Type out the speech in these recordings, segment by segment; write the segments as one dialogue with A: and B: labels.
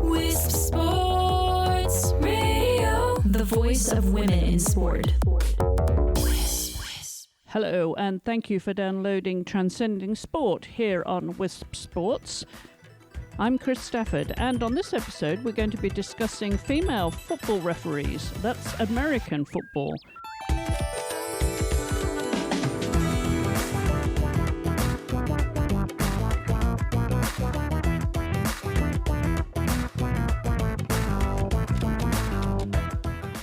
A: Wisp Sports Radio, the voice of women in sport.
B: Hello, and thank you for downloading Transcending Sport here on Wisp Sports. I'm Chris Stafford, and on this episode we're going to be discussing female football referees. That's American football.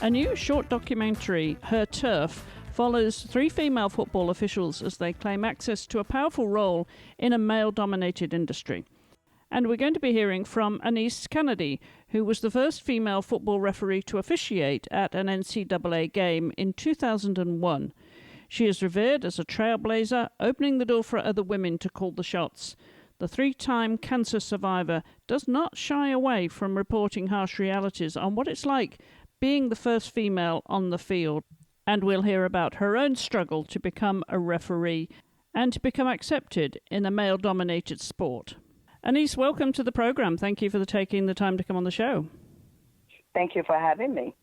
B: A new short documentary, Her Turf, follows three female football officials as they claim access to a powerful role in a male-dominated industry. And we're going to be hearing from Annice Canady, who was the first female football referee to officiate at an NCAA game in 2001. She is revered as a trailblazer, opening the door for other women to call the shots. The three-time cancer survivor does not shy away from reporting harsh realities on what it's like being the first female on the field. And we'll hear about her own struggle to become a referee and to become accepted in a male-dominated sport. Annice, welcome to the program. Thank you for taking the time to come on the show.
C: Thank you for having me.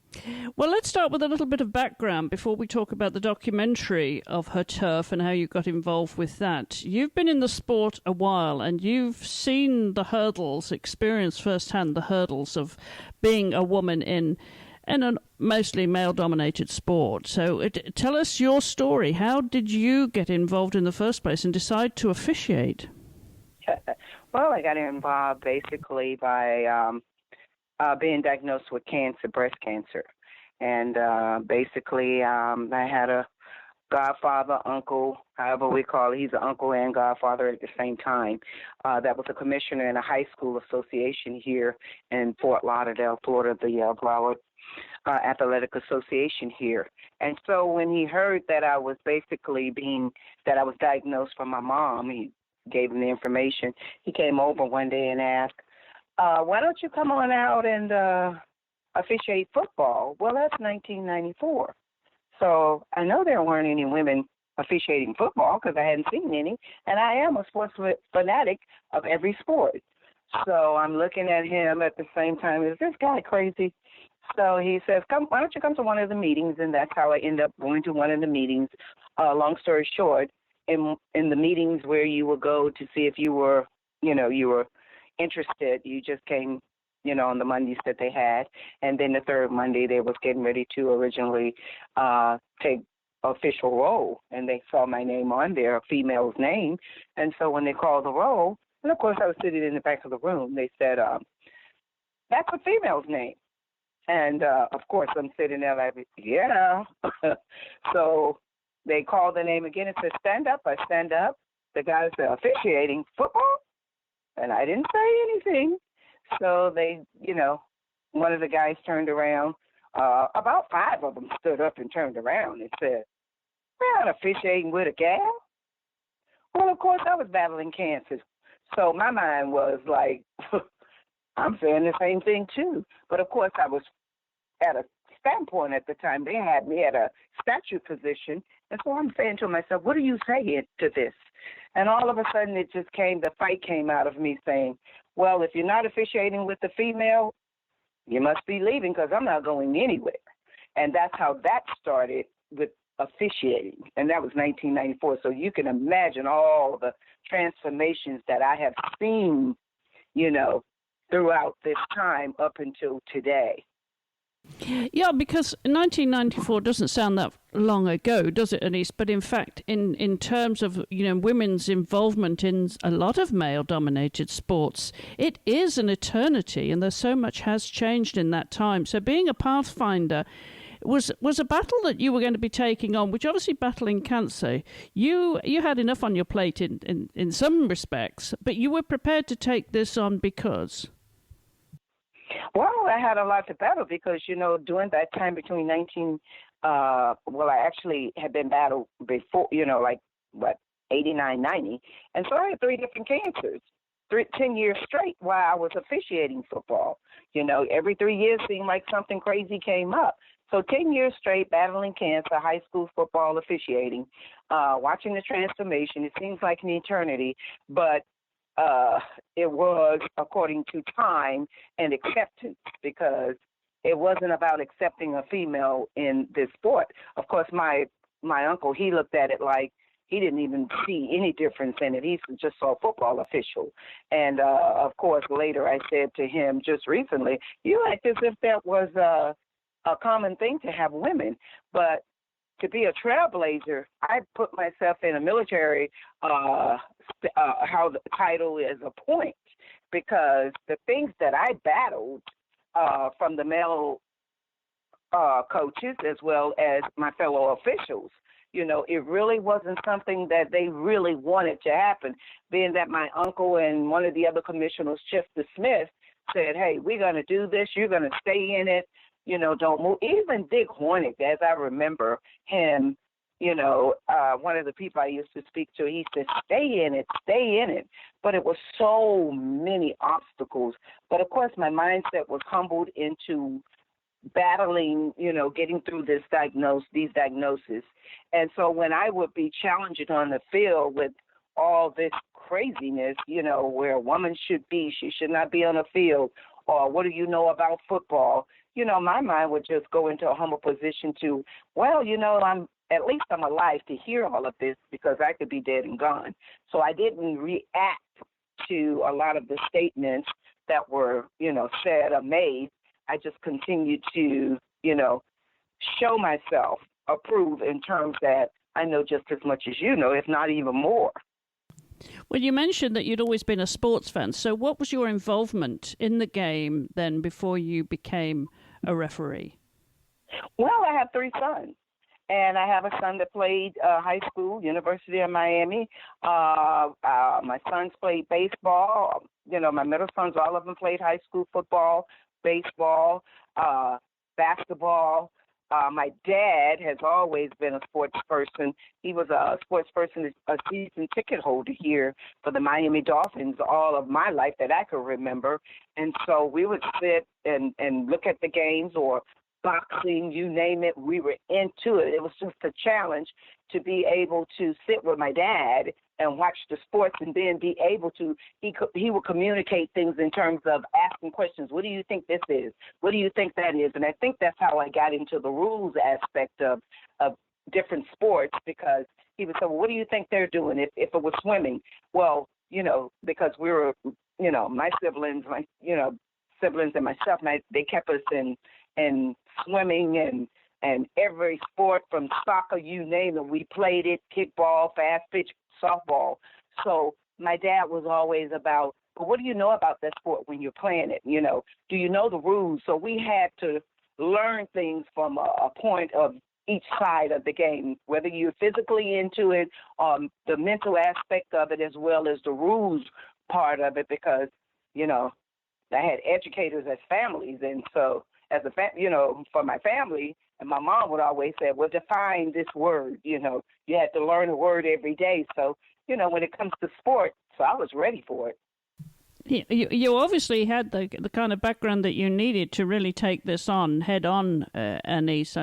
B: Well, let's start with a little bit of background before we talk about the documentary of Her Turf and how you got involved with that. You've been in the sport a while and you've seen the hurdles, experienced firsthand the hurdles of being a woman in a mostly male-dominated sport. So tell us your story. How did you get involved in the first place and decide to officiate?
C: Well, I got involved basically by being diagnosed with cancer, breast cancer. And basically I had a godfather, uncle, however we call it. He's an uncle and godfather at the same time. That was a commissioner in a high school association here in Fort Lauderdale, Florida, the Broward Athletic Association here. And so when he heard that I was basically that I was diagnosed from my mom, he gave him the information. He came over one day and asked, why don't you come on out and officiate football? Well, that's 1994. So I know there weren't any women officiating football because I hadn't seen any, and I am a sports fanatic of every sport. So I'm looking at him at the same time, is this guy crazy? So he says, why don't you come to one of the meetings? And that's how I end up going to one of the meetings. Long story short, in the meetings where you would go to see if you were interested, you just came, on the Mondays that they had. And then the third Monday, they was getting ready to originally take official roll. And they saw my name on there, a female's name. And so when they called the roll, and of course I was sitting in the back of the room, they said, that's a female's name. And, of course, I'm sitting there like, yeah. So they called the name again and said, stand up. I stand up. The guy said, officiating football? And I didn't say anything. So they, one of the guys turned around. About five of them stood up and turned around and said, we're not officiating with a gal. Well, of course, I was battling cancer. So my mind was like, I'm saying the same thing, too. But, of course, I was at a standpoint at the time. They had me at a statue position. And so I'm saying to myself, what do you say to this? And all of a sudden the fight came out of me saying, well, if you're not officiating with the female, you must be leaving because I'm not going anywhere. And that's how that started with officiating. And that was 1994. So you can imagine all the transformations that I have seen, throughout this time up until today.
B: Yeah, because 1994 doesn't sound that long ago, does it, Annice? But in fact, in terms of women's involvement in a lot of male-dominated sports, it is an eternity, and there's so much has changed in that time. So being a pathfinder was a battle that you were going to be taking on, which obviously battling cancer, you had enough on your plate in some respects, but you were prepared to take this on because.
C: Well, I had a lot to battle because, during that time between I actually had been battled before, 89, 90. And so I had three different cancers, 10 years straight while I was officiating football. Every 3 years seemed like something crazy came up. So 10 years straight battling cancer, high school football officiating, watching the transformation. It seems like an eternity, but it was according to time and acceptance, because it wasn't about accepting a female in this sport. Of course, my uncle, he looked at it like he didn't even see any difference in it. He just saw football official. And, of course, later I said to him just recently, you act as if that was a common thing to have women. But to be a trailblazer, I put myself in a military, how the title is a point, because the things that I battled from the male coaches as well as my fellow officials, it really wasn't something that they really wanted to happen, being that my uncle and one of the other commissioners, Chester Smith, said, hey, we're going to do this. You're going to stay in it. Don't move. Even Dick Hornick, as I remember him, one of the people I used to speak to, he said, stay in it, stay in it. But it was so many obstacles. But, of course, my mindset was humbled into battling, getting through these diagnoses. And so when I would be challenged on the field with all this craziness, where a woman should be, she should not be on the field, or what do you know about football? My mind would just go into a humble position to, well, I'm alive to hear all of this, because I could be dead and gone. So I didn't react to a lot of the statements that were, said or made. I just continued to, show myself approved in terms that I know just as much as you know, if not even more.
B: Well, you mentioned that you'd always been a sports fan. So what was your involvement in the game then before you became a referee?
C: Well, I have 3 sons. And I have a son that played high school, University of Miami. My sons played baseball. My middle sons, all of them played high school football, baseball, basketball. My dad has always been a sports person. He was a sports person, a season ticket holder here for the Miami Dolphins all of my life that I could remember. And so we would sit and look at the games, or boxing, you name it, we were into it. It was just a challenge to be able to sit with my dad and watch the sports, and then be able to, he would communicate things in terms of asking questions. What do you think this is? What do you think that is? And I think that's how I got into the rules aspect of different sports, because he would say, well, what do you think they're doing if it was swimming? Well, because we were, my siblings, and myself, they kept us in swimming and every sport from soccer, you name it, we played it, kickball, fast pitch, softball. So my dad was always about, well, what do you know about that sport when you're playing it? Do you know the rules? So we had to learn things from a point of each side of the game, whether you're physically into it, the mental aspect of it, as well as the rules part of it, because, I had educators as families. And so as for my family, and my mom would always say, well, define this word. You had to learn a word every day. So, when it comes to sport, so I was ready for it.
B: You obviously had the kind of background that you needed to really take this on head on, Annice.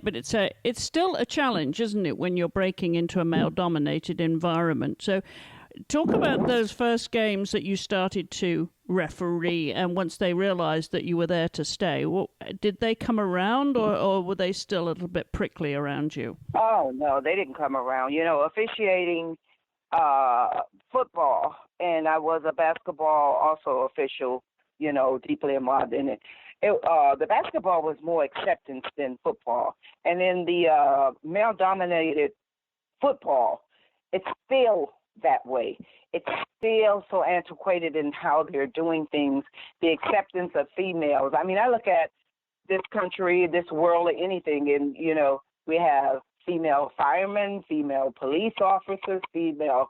B: But it's still a challenge, isn't it, when you're breaking into a male-dominated environment? So talk about those first games that you started to referee, and once they realized that you were there to stay. Did they come around, or were they still a little bit prickly around you?
C: Oh, no, they didn't come around. Officiating football, and I was a basketball also official, deeply involved in it. The basketball was more acceptance than football. And in the male-dominated football, it's still that way. It's still so antiquated in how they're doing things, the acceptance of females. I mean, I look at this country, this world, or anything, and, we have female firemen, female police officers, female,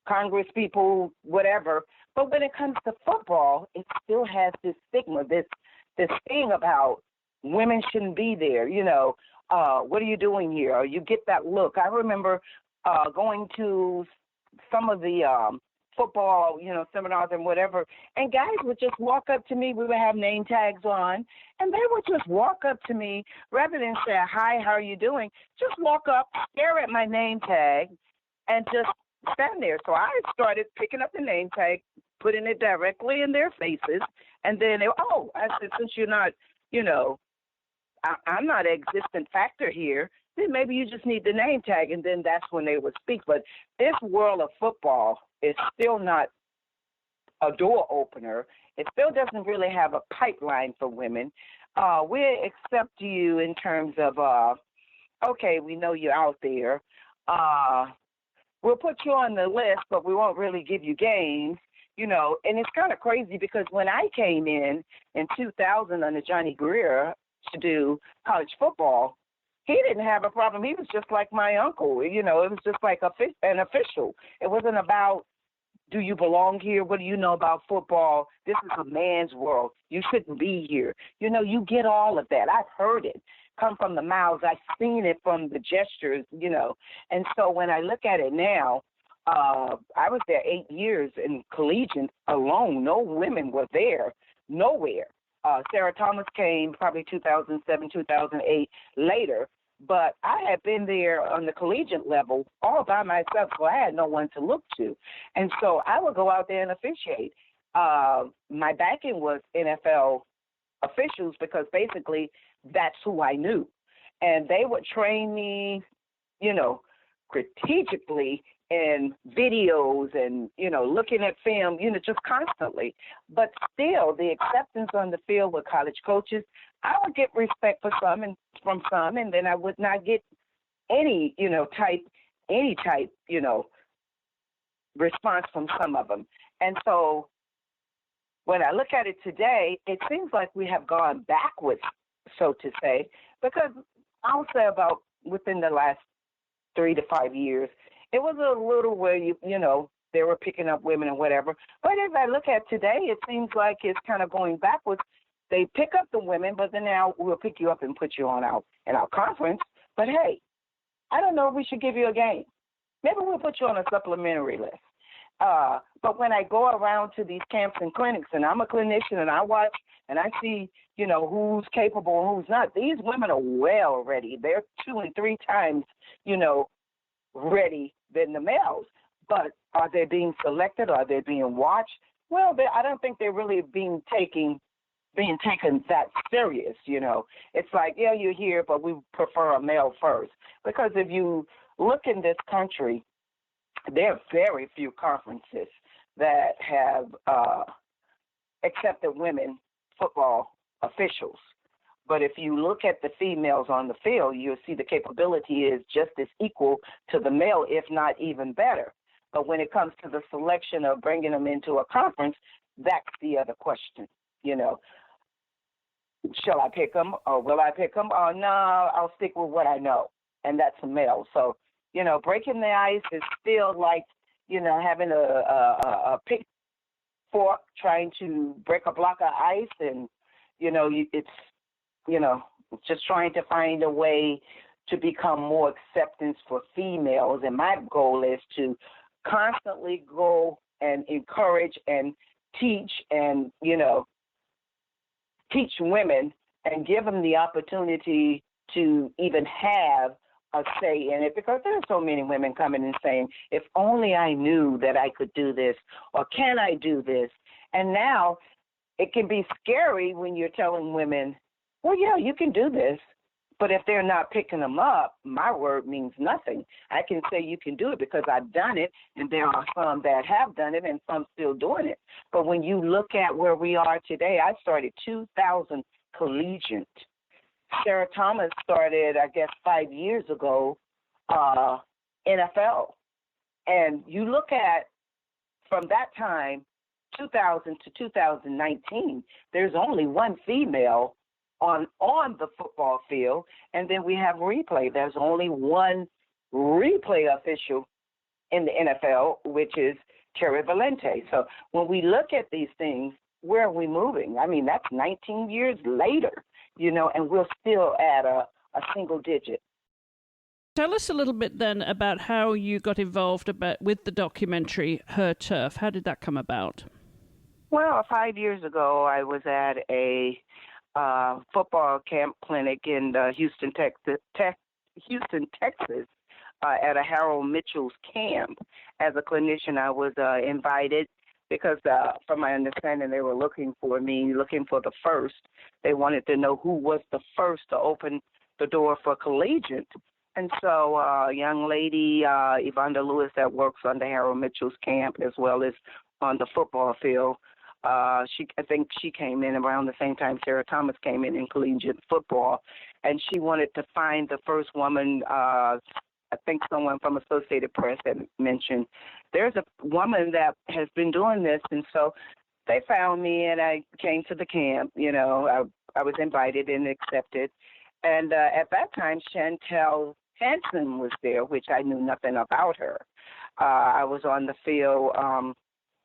C: Congress people, whatever. But when it comes to football, it still has this stigma, this thing about women shouldn't be there. What are you doing here? Or you get that look. I remember going to some of the football, seminars and whatever, and guys would just walk up to me. We would have name tags on, and they would just walk up to me rather than say, hi, how are you doing? Just walk up, stare at my name tag, and just stand there. So I started picking up the name tag, putting it directly in their faces, and then I said, since you're not, I'm not an existent factor here, then maybe you just need the name tag, and then that's when they would speak. But this world of football is still not a door opener. It still doesn't really have a pipeline for women. We accept you in terms of, okay, we know you're out there. We'll put you on the list, but we won't really give you games, And it's kind of crazy because when I came in 2000 under Johnny Greer to do college football, he didn't have a problem. He was just like my uncle. It was just like an official. It wasn't about, do you belong here? What do you know about football? This is a man's world. You shouldn't be here. You get all of that. I've heard it come from the mouths. I've seen it from the gestures, And so when I look at it now, I was there 8 years in collegiate alone. No women were there, nowhere. Sarah Thomas came probably 2007, 2008 later, but I had been there on the collegiate level all by myself, so I had no one to look to. And so I would go out there and officiate. My backing was NFL officials because basically that's who I knew. And they would train me, strategically in videos and, looking at film, just constantly. But still, the acceptance on the field with college coaches, I would get respect from some, and then I would not get any type, response from some of them. And so when I look at it today, it seems like we have gone backwards, so to say, because I'll say about within the last 3 to 5 years, it was a little where, they were picking up women and whatever. But as I look at today, it seems like it's kind of going backwards. They pick up the women, but then now we'll pick you up and put you on in our conference. But, hey, I don't know if we should give you a game. Maybe we'll put you on a supplementary list. But when I go around to these camps and clinics, and I'm a clinician, and I watch and I see, who's capable and who's not, these women are well ready. They're 2 and 3 times, ready than the males. But are they being selected? Are they being watched? Well, I don't think they're really being taken that serious, It's like, yeah, you're here, but we prefer a male first. Because if you look in this country, there are very few conferences that have accepted women football officials. But if you look at the females on the field, you'll see the capability is just as equal to the male, if not even better. But when it comes to the selection of bringing them into a conference, that's the other question, Shall I pick them or will I pick them? Oh, no, I'll stick with what I know, and that's a male. So, breaking the ice is still like, having a pick fork trying to break a block of ice, and, it's just trying to find a way to become more acceptance for females. And my goal is to constantly go and encourage and teach and, teach women and give them the opportunity to even have a say in it, because there are so many women coming and saying, if only I knew that I could do this, or can I do this? And now it can be scary when you're telling women, well, yeah, you can do this. But if they're not picking them up, my word means nothing. I can say you can do it because I've done it, and there are some that have done it and some still doing it. But when you look at where we are today, I started 2000 collegiate. Sarah Thomas started, I guess, 5 years ago, NFL. And you look at, from that time, 2000 to 2019, there's only one female on the football field, and then we have replay. There's only one replay official in the NFL, which is Terry Valente. So when we look at these things, where are we moving? I mean, that's 19 years later, and we're still at a single digit.
B: Tell us a little bit then about how you got involved with the documentary Her Turf. How did that come about?
C: Well, 5 years ago, I was at a football camp clinic in Houston, Texas, at a Harold Mitchell's camp as a clinician. I was invited because, from my understanding, they were looking for me, looking for the first. They wanted to know who was the first to open the door for collegiate. And so a young lady, Evander Lewis, that works under Harold Mitchell's camp as well as on the football field, I think she came in around the same time Sarah Thomas came in collegiate football, and she wanted to find the first woman. I think someone from Associated Press had mentioned there's a woman that has been doing this, and so they found me, and I came to the camp. I was invited and accepted, and at that time, Chantel Hansen was there, which I knew nothing about her. I was on the field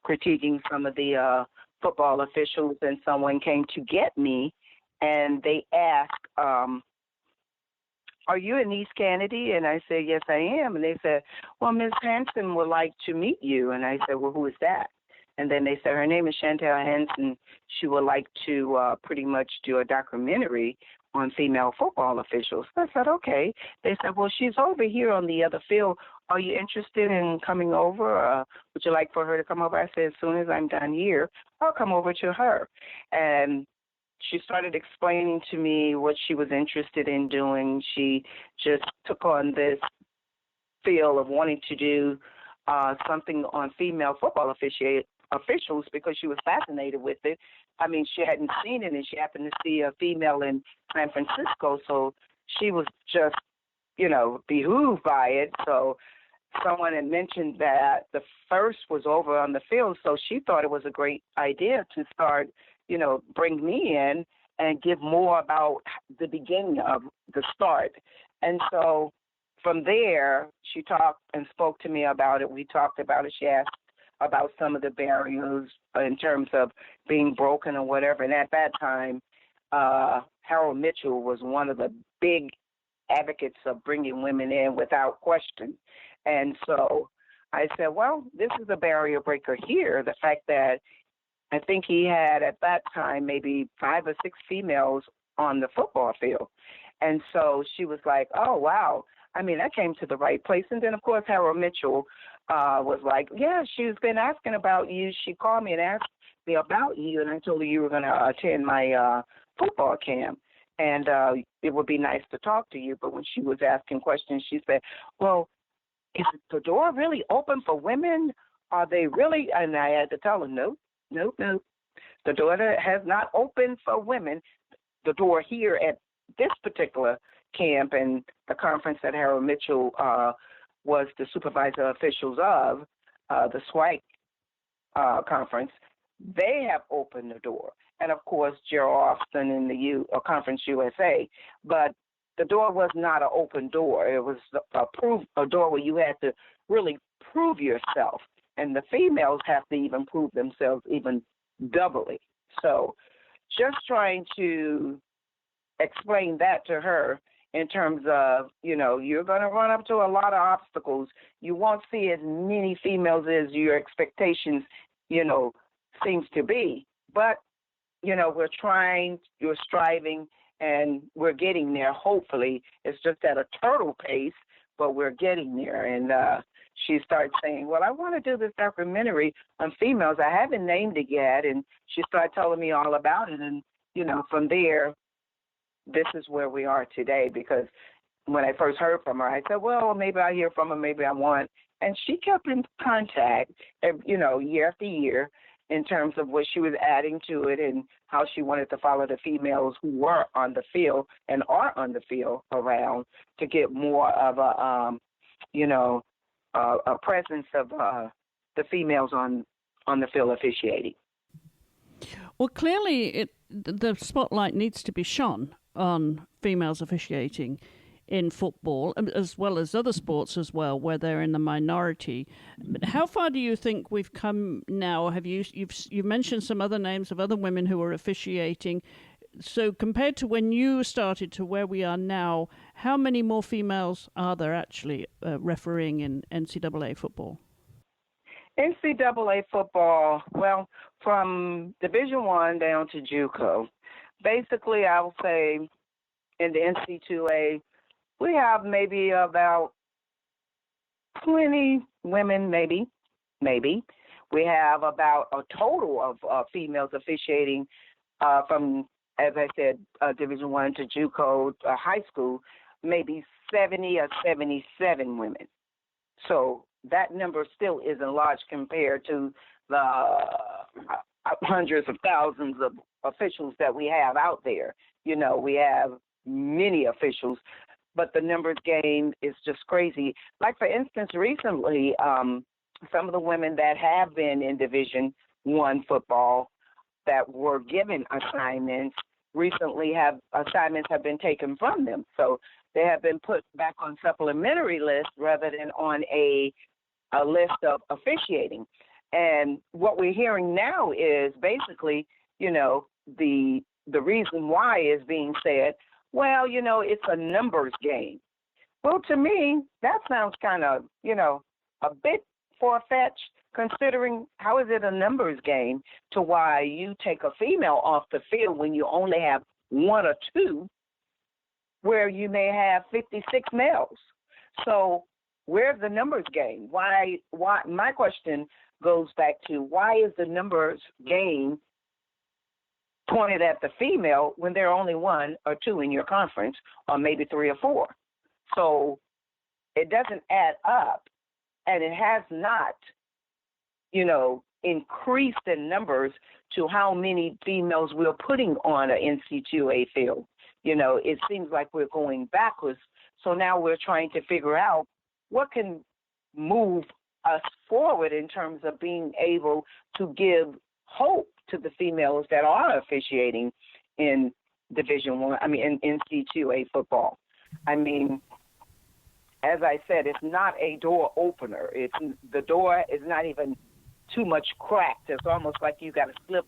C: critiquing some of the football officials, and someone came to get me, and they asked, are you Annice Canady? And I said, yes, I am. And they said, well, Ms. Hansen would like to meet you. And I said, well, who is that? And then they said, her name is Chantel Hansen. She would like to pretty much do a documentary on female football officials. I said, okay. They said, well, she's over here on the other field. Are you interested in coming over? Would you like for her to come over? I said, as soon as I'm done here, I'll come over to her. And she started explaining to me what she was interested in doing. She just took on this feel of wanting to do something on female football officials because she was fascinated with it. I mean, she hadn't seen it, and she happened to see a female in San Francisco, so she was just, behooved by it. So someone had mentioned that the first was over on the field, so she thought it was a great idea to start, bring me in and give more about the beginning of the start. And so from there, she talked and spoke to me about it. We talked about it. She asked about some of the barriers in terms of being broken or whatever. And at that time, Harold Mitchell was one of the big advocates of bringing women in without question. And so I said, well, this is a barrier breaker here. The fact that I think he had at that time maybe 5 or 6 females on the football field. And so she was like, oh, wow. I mean, I came to the right place. And then, of course, Harold Mitchell was like, yeah, she's been asking about you. She called me and asked me about you, and I told her you were going to attend my football camp, and it would be nice to talk to you. But when she was asking questions, she said, well, is the door really open for women? Are they really? And I had to tell her, nope. The door has not opened for women. The door here at this particular camp and the conference that Harold Mitchell was the supervisor officials of, the SWAC conference, they have opened the door. And, of course, Gerald Austin in the Conference USA. But the door was not an open door. It was a door where you had to really prove yourself. And the females have to even prove themselves even doubly. So just trying to explain that to her in terms of, you're going to run up to a lot of obstacles. You won't see as many females as your expectations, seems to be. But, we're trying, you're striving, and we're getting there, hopefully. It's just at a turtle pace, but we're getting there. And she started saying, well, I want to do this documentary on females. I haven't named it yet. And she started telling me all about it. And, from there, this is where we are today, because when I first heard from her, I said, well, maybe I'll hear from her, maybe I won't. And she kept in contact, year after year in terms of what she was adding to it and how she wanted to follow the females who were on the field and are on the field around to get more of a presence of the females on the field officiating.
B: Well, clearly the spotlight needs to be shone on females officiating in football, as well as other sports as well, where they're in the minority. But how far do you think we've come now? You've mentioned some other names of other women who are officiating. So compared to when you started to where we are now, how many more females are there actually refereeing in NCAA football?
C: NCAA football, well, from Division I down to JUCO, basically I will say in the NC2A, we have maybe about 20 women, maybe. We have about a total of females officiating from, as I said, Division I to JUCO, high school, maybe 70 or 77 women. So that number still isn't large compared to the hundreds of thousands of officials that we have out there. We have many officials, but the numbers game is just crazy. Like, for instance, recently, some of the women that have been in Division I football that were given assignments recently assignments have been taken from them. So they have been put back on supplementary lists rather than on a list of officiating. And what we're hearing now is basically, the reason why is being said, well, it's a numbers game. Well, to me, that sounds kind of, a bit far-fetched, considering how is it a numbers game to why you take a female off the field when you only have one or two, where you may have 56 males. So where's the numbers game? Why? My question goes back to, why is the numbers game pointed at the female when there are only one or two in your conference, or maybe three or four? So it doesn't add up, and it has not, increased in numbers to how many females we're putting on an NCAA field. It seems like we're going backwards. So now we're trying to figure out what can move us forward in terms of being able to give hope to the females that are officiating in in NCAA football. As I said, it's not a door opener. The door is not even too much cracked. It's almost like you got to slip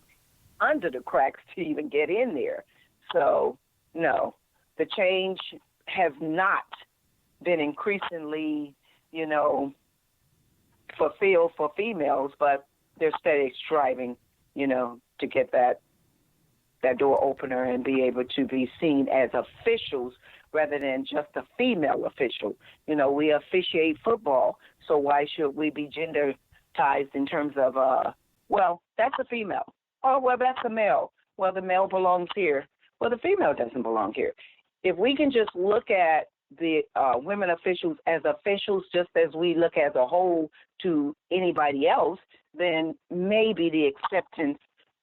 C: under the cracks to even get in there. So, no, the change has not been increasingly, fulfilled for females, but they're steady striving, to get that door opener and be able to be seen as officials rather than just a female official. We officiate football, so why should we be genderized in terms of, well, that's a female. Oh, well, that's a male. Well, the male belongs here. Well, the female doesn't belong here. If we can just look at the women officials as officials just as we look as a whole to anybody else, then maybe the acceptance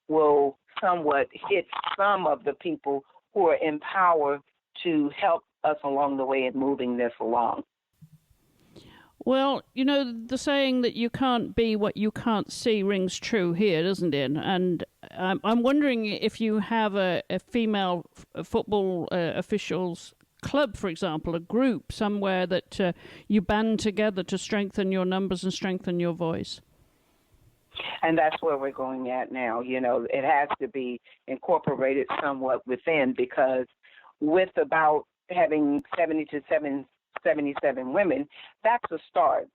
C: will somewhat hit some of the people who are empowered to help us along the way in moving this along.
B: Well, the saying that you can't be what you can't see rings true here, doesn't it? And I'm wondering if you have a female football officials club, for example, a group somewhere that you band together to strengthen your numbers and strengthen your voice.
C: And that's where we're going at now. It has to be incorporated somewhat within, because with about having 70 to 77 women, that's a start,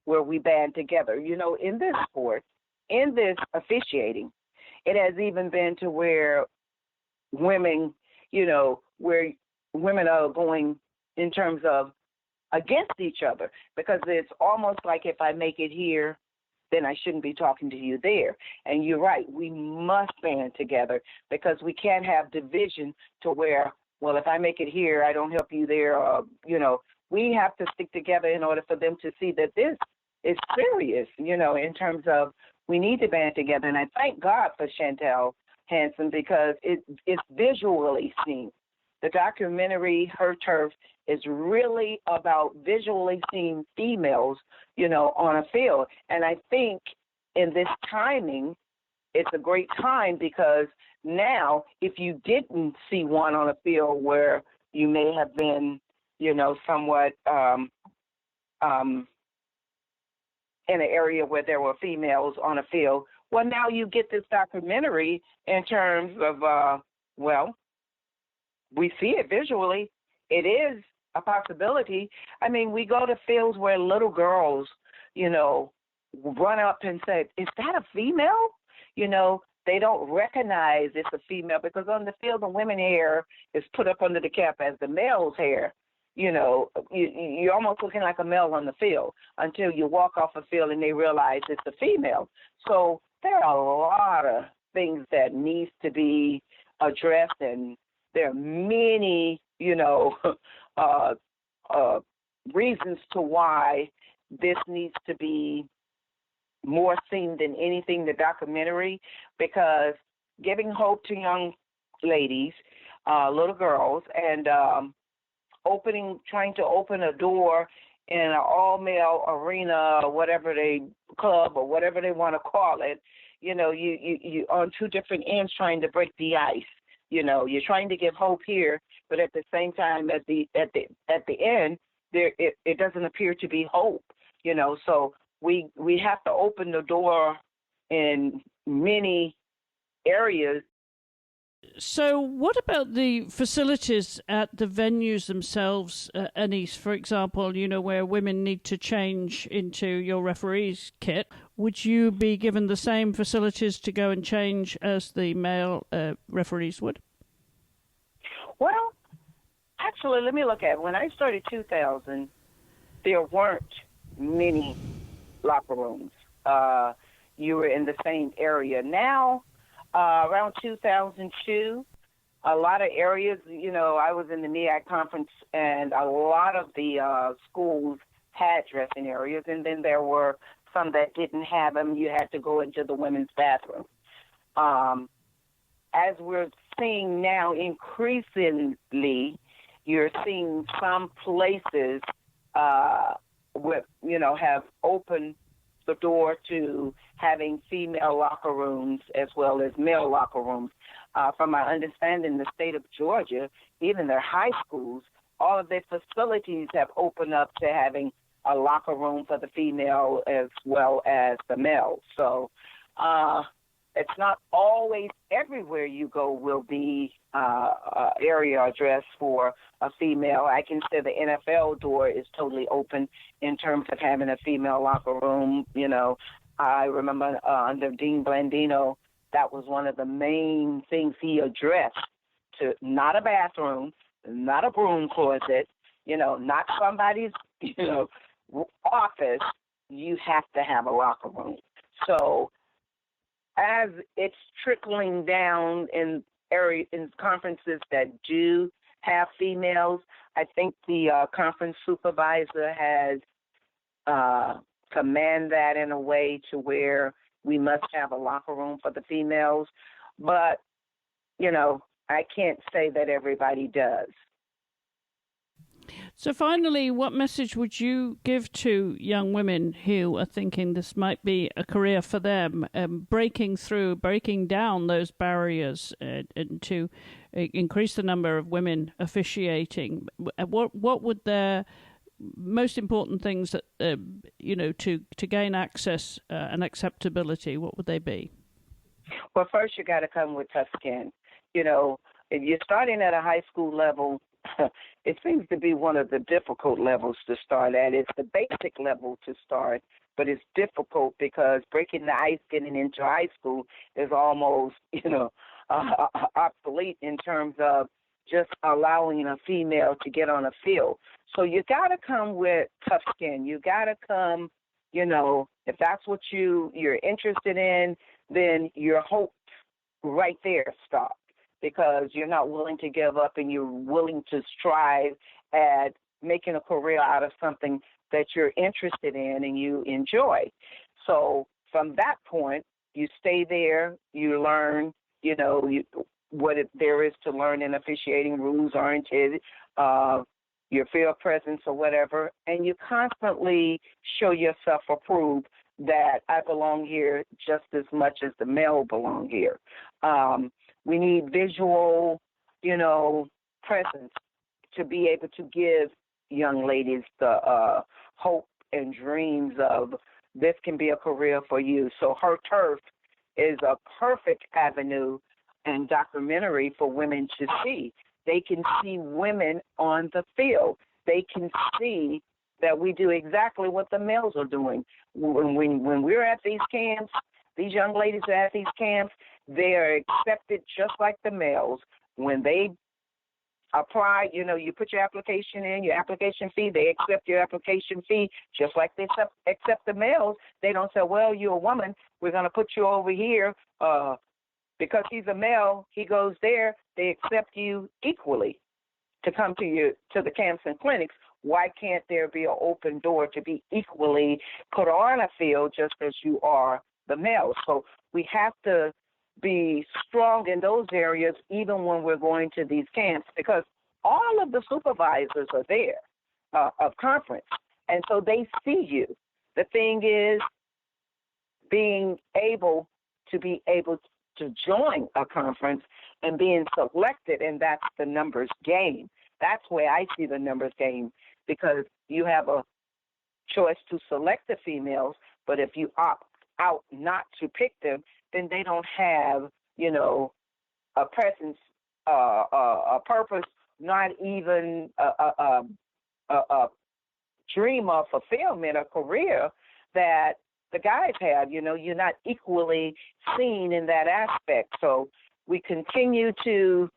C: where we band together. In this sport, in this officiating, it has even been to where women, where women are going in terms of against each other, because it's almost like if I make it here, then I shouldn't be talking to you there. And you're right, we must band together, because we can't have division to where, well, if I make it here, I don't help you there. We have to stick together in order for them to see that this is serious, in terms of we need to band together. And I thank God for Chantel Hansen, because it's visually seen. The documentary, Her Turf, is really about visually seeing females, on a field. And I think in this timing, it's a great time, because now if you didn't see one on a field where you may have been, somewhat in an area where there were females on a field, well, now you get this documentary in terms of, we see it visually. It is a possibility. We go to fields where little girls, run up and say, is that a female? They don't recognize it's a female, because on the field, the women's hair is put up under the cap as the male's hair, you're almost looking like a male on the field until you walk off the field and they realize it's a female. So there are a lot of things that needs to be addressed, and there are many, reasons to why this needs to be more seen than anything, the documentary, because giving hope to young ladies, little girls, and trying to open a door in an all-male arena or whatever club or whatever they want to call it, you on two different ends trying to break the ice. You're trying to give hope here, but at the same time, at the end, it doesn't appear to be hope. So we have to open the door in many areas.
B: So what about the facilities at the venues themselves, Annice, for example, where women need to change into your referee's kit? Would you be given the same facilities to go and change as the male referees would?
C: Well, actually, let me look at it. When I started 2000, there weren't many locker rooms. You were in the same area. Now, around 2002, a lot of areas, I was in the NEAC conference, and a lot of the schools had dressing areas, and then there were some that didn't have them. You had to go into the women's bathroom. As we're seeing now increasingly, you're seeing some places have opened the door to having female locker rooms as well as male locker rooms. From my understanding, the state of Georgia, even their high schools, all of their facilities have opened up to having a locker room for the female as well as the male. So it's not always everywhere you go will be area addressed for a female. I can say the NFL door is totally open in terms of having a female locker room. I remember under Dean Blandino, that was one of the main things he addressed, to not a bathroom, not a broom closet, not somebody's, office. You have to have a locker room. So as it's trickling down in conferences that do have females, I think the conference supervisor has command that in a way to where we must have a locker room for the females. But, I can't say that everybody does.
B: So finally, what message would you give to young women who are thinking this might be a career for them, breaking down those barriers and to increase the number of women officiating? What would their most important things that, to gain access and acceptability, what would they be?
C: Well, first you got to come with tough skin. If you're starting at a high school level, it seems to be one of the difficult levels to start at. It's the basic level to start, but it's difficult because breaking the ice getting into high school is almost, obsolete in terms of just allowing a female to get on a field. So you got to come with tough skin. You got to come, if that's what you're interested in, then your hope right there stops, because you're not willing to give up and you're willing to strive at making a career out of something that you're interested in and you enjoy. So from that point, you stay there, you learn, what there is to learn in officiating, rules-oriented, your field presence or whatever, and you constantly show yourself approved that I belong here just as much as the male belong here. We need visual, presence to be able to give young ladies the hope and dreams of this can be a career for you. So Her Turf is a perfect avenue and documentary for women to see. They can see women on the field. They can see that we do exactly what the males are doing. When we're at these camps, these young ladies are at these camps, they are accepted just like the males. When they apply, you put your application in, your application fee, they accept your application fee, just like they accept the males. They don't say, well, you're a woman, we're going to put you over here. Because he's a male, he goes there, they accept you equally to come to the camps and clinics. Why can't there be an open door to be equally put on a field just as you are the male? So we have to be strong in those areas even when we're going to these camps, because all of the supervisors are there of conference, and so they see you. The thing is being able to join a conference and being selected, and that's the numbers game. That's where I see the numbers game, because you have a choice to select the females, but if you opt out not to pick them, then they don't have, a presence, a purpose, not even a dream of fulfillment, a career that the guys have. You're not equally seen in that aspect. So we're to continue to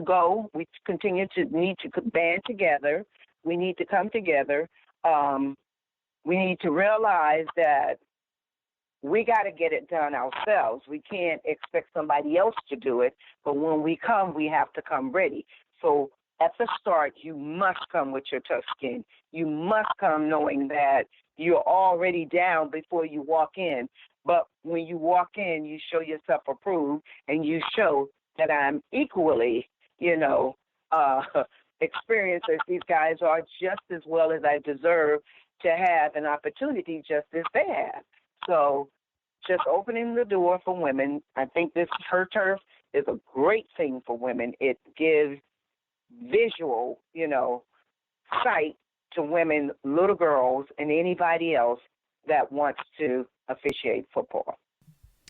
C: go. We need to band together. We need to come together. We need to realize that we got to get it done ourselves. We can't expect somebody else to do it, but when we come, we have to come ready. So at the start, you must come with your tough skin. You must come knowing that you're already down before you walk in. But when you walk in, you show yourself approved, and you show that I'm equally, experienced as these guys are, just as well as I deserve to have an opportunity just as they have. So just opening the door for women, I think this Her Turf is a great thing for women. It gives visual, sight to women, little girls, and anybody else that wants to officiate football.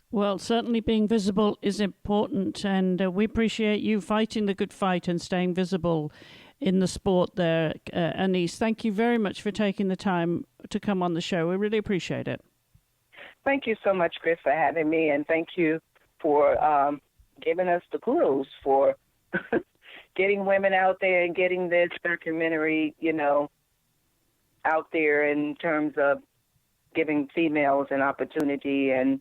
B: Well, certainly being visible is important, and we appreciate you fighting the good fight and staying visible in the sport there, Annice. Thank you very much for taking the time to come on the show. We really appreciate it.
C: Thank you so much, Chris, for having me, and thank you for giving us the kudos for getting women out there and getting this documentary, out there in terms of giving females an opportunity and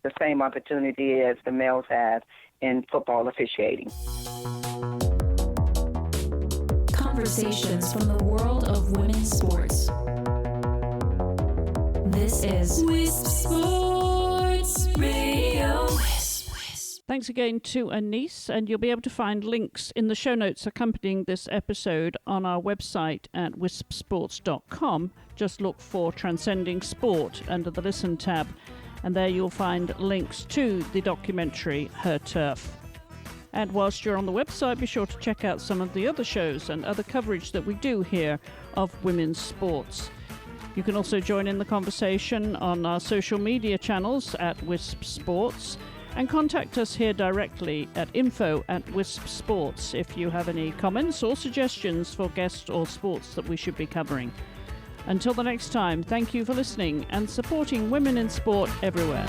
C: the same opportunity as the males have in football officiating.
A: Conversations from the world of women's sports. This is Wisp Sports Radio.
B: Thanks again to Annice, and you'll be able to find links in the show notes accompanying this episode on our website at wispsports.com. Just look for Transcending Sport under the Listen tab, and there you'll find links to the documentary Her Turf. And whilst you're on the website, be sure to check out some of the other shows and other coverage that we do here of women's sports. You can also join in the conversation on our social media channels at Wisp Sports, and contact us here directly at info@wispsports if you have any comments or suggestions for guests or sports that we should be covering. Until the next time, thank you for listening and supporting women in sport everywhere.